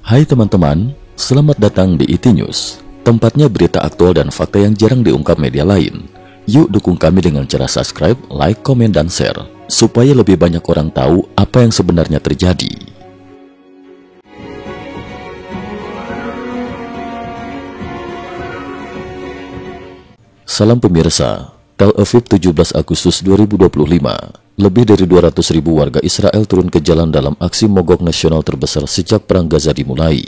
Hai teman-teman, selamat datang di IT News, tempatnya berita aktual dan fakta yang jarang diungkap media lain. Yuk dukung kami dengan cara subscribe, like, komen, dan share, supaya lebih banyak orang tahu apa yang sebenarnya terjadi. Salam pemirsa, Tel Aviv 17 Agustus 2025, lebih dari 200.000 warga Israel turun ke jalan dalam aksi mogok nasional terbesar sejak Perang Gaza dimulai.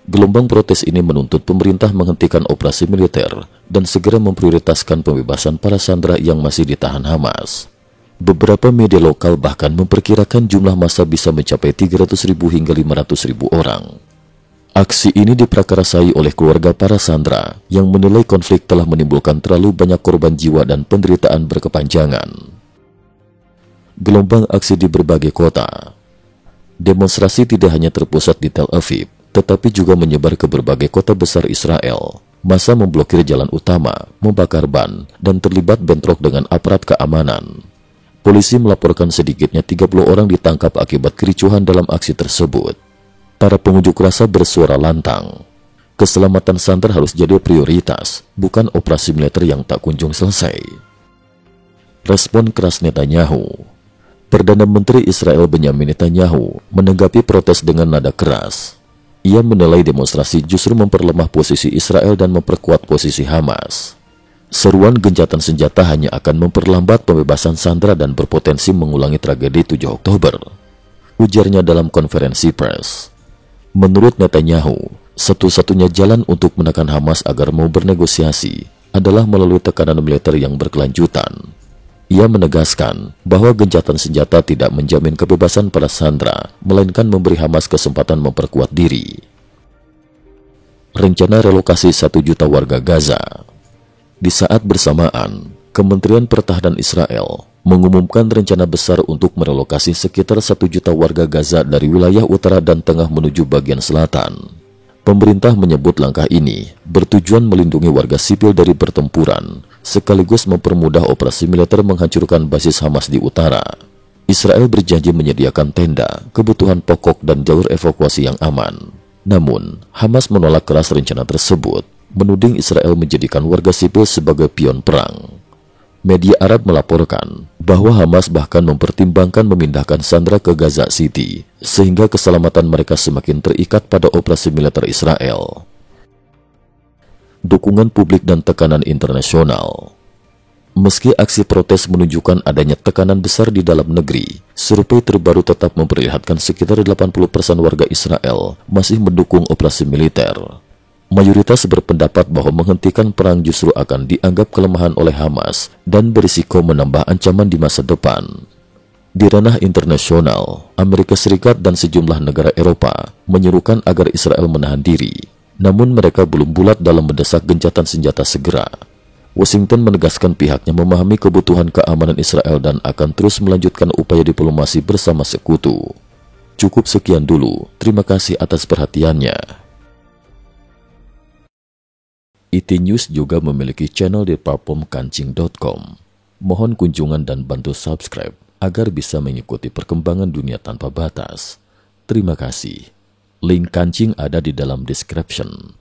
Gelombang protes ini menuntut pemerintah menghentikan operasi militer dan segera memprioritaskan pembebasan para sandera yang masih ditahan Hamas. Beberapa media lokal bahkan memperkirakan jumlah massa bisa mencapai 300.000 hingga 500.000 orang. Aksi ini diprakarasai oleh keluarga para sandera yang menilai konflik telah menimbulkan terlalu banyak korban jiwa dan penderitaan berkepanjangan. Gelombang aksi di berbagai kota. Demonstrasi tidak hanya terpusat di Tel Aviv, tetapi juga menyebar ke berbagai kota besar Israel. Massa memblokir jalan utama, membakar ban, dan terlibat bentrok dengan aparat keamanan. Polisi melaporkan sedikitnya 30 orang ditangkap akibat kericuhan dalam aksi tersebut. Para pengunjuk rasa bersuara lantang, keselamatan sandera harus jadi prioritas, bukan operasi militer yang tak kunjung selesai. Respon keras Netanyahu. Perdana Menteri Israel Benyamin Netanyahu menanggapi protes dengan nada keras. Ia menilai demonstrasi justru memperlemah posisi Israel dan memperkuat posisi Hamas. Seruan gencatan senjata hanya akan memperlambat pembebasan sandera dan berpotensi mengulangi tragedi 7 Oktober. Ujarnya dalam konferensi pers. Menurut Netanyahu, satu-satunya jalan untuk menekan Hamas agar mau bernegosiasi adalah melalui tekanan militer yang berkelanjutan. Ia menegaskan bahwa gencatan senjata tidak menjamin kebebasan para sandera, melainkan memberi Hamas kesempatan memperkuat diri. Rencana relokasi 1 juta warga Gaza. Di saat bersamaan, Kementerian Pertahanan Israel mengumumkan rencana besar untuk merelokasi sekitar 1 juta warga Gaza dari wilayah utara dan tengah menuju bagian selatan. Pemerintah menyebut langkah ini bertujuan melindungi warga sipil dari pertempuran, sekaligus mempermudah operasi militer menghancurkan basis Hamas di utara. Israel berjanji menyediakan tenda, kebutuhan pokok, dan jalur evakuasi yang aman. Namun, Hamas menolak keras rencana tersebut, menuding Israel menjadikan warga sipil sebagai pion perang. Media Arab melaporkan bahwa Hamas bahkan mempertimbangkan memindahkan sandera ke Gaza City, sehingga keselamatan mereka semakin terikat pada operasi militer Israel. Dukungan publik dan tekanan internasional. Meski aksi protes menunjukkan adanya tekanan besar di dalam negeri, survei terbaru tetap memperlihatkan sekitar 80% warga Israel masih mendukung operasi militer. Mayoritas berpendapat bahwa menghentikan perang justru akan dianggap kelemahan oleh Hamas dan berisiko menambah ancaman di masa depan. Di ranah internasional, Amerika Serikat dan sejumlah negara Eropa menyerukan agar Israel menahan diri, namun mereka belum bulat dalam mendesak gencatan senjata segera. Washington menegaskan pihaknya memahami kebutuhan keamanan Israel dan akan terus melanjutkan upaya diplomasi bersama sekutu. Cukup sekian dulu, terima kasih atas perhatiannya. IT News juga memiliki channel di platform kancing.com. Mohon kunjungan dan bantu subscribe agar bisa mengikuti perkembangan dunia tanpa batas. Terima kasih. Link kancing ada di dalam description.